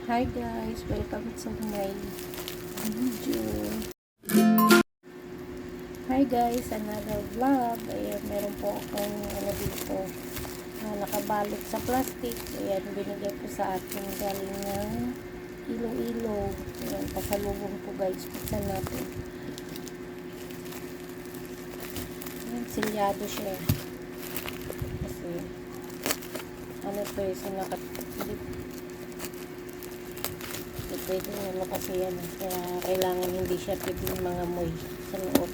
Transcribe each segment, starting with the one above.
Hi guys, welcome to my video. Hi guys, another vlog. Ayan, meron po akong dito nakabalot sa plastic. Ayan, binigay po sa akin galing ng Iloilo. Ayan, pasalubong po guys, buksan natin. Ayan, silyado siya. Kasi po yung pwede naman kasi yan, kaya kailangan hindi siya pwedeng mga moy sa loob.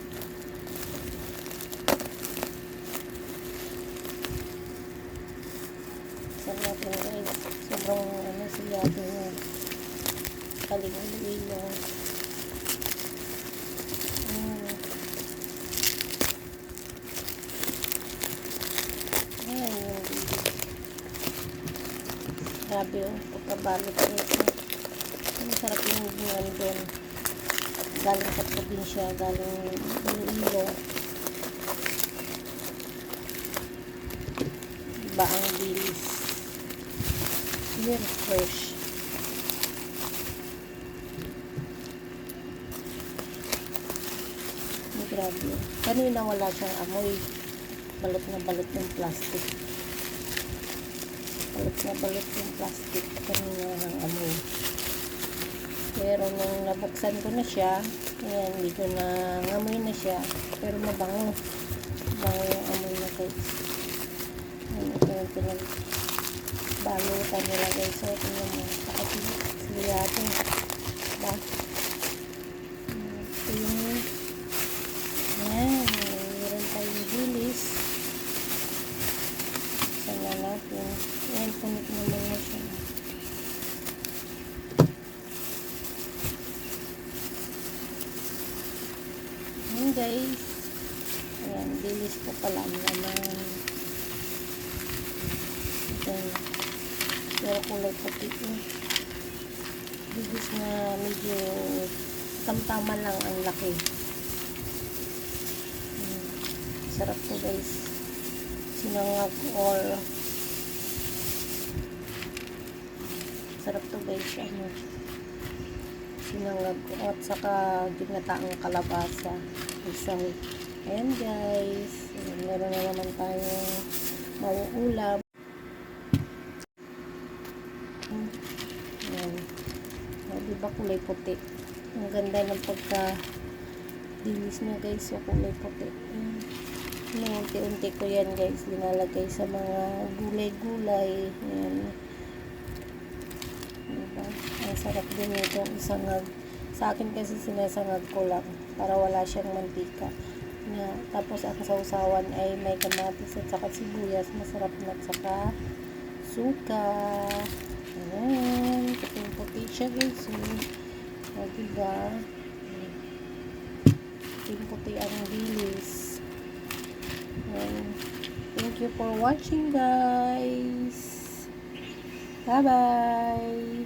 Sa natin guys, sobrang silyado niya, kaling-ilo. Ayan yung grabe yung pagkabalot nito. Masarap yung hubungan doon. Galing sa probinsya, galing Iloilo. Iba ang bilis. Very fresh. Grabe. Kanina wala siyang amoy. Balot na balot yung plastic. Balot na balot yung plastic. Kanina ng amoy. Pero nung nabuksan ko na siya, ayan, dito na ngamoy na siya. Pero mabango. Mabango yung amoy na guys. Ayan, ito yung pinagbalutan nila guys. So, ito yung siliyado. Diba? Ito yung ayan, mayroon tayong bilis. Sana natin. Ayan, punit naman na siya. Ayan guys, ayan, bilis po pala naman. Ayan, pero kulay puti po. Bilis na medyo tamtama lang ang laki. Ayan, sarap po guys, sinangag or sarap to guys, sinangag at saka ginataang kalabasa. Isang, ayan guys, meron na naman tayong mauulam. Ayan, diba kulay puti, ang ganda ng pagka dilis niya guys. So kulay puti, unti-unti ko yan guys linalagay sa mga gulay-gulay. Ayan, diba? Ang sarap din itong isangag. Sa akin kasi sinasangag ko lang para wala siyang mantika na, tapos ang sausawan ay may kamatis at saka sibuyas, masarap na, at saka suka. Ayan, puting-puti siya guys. O diba, puting-puti ang bilis. Ayan. Thank you for watching guys. Bye bye.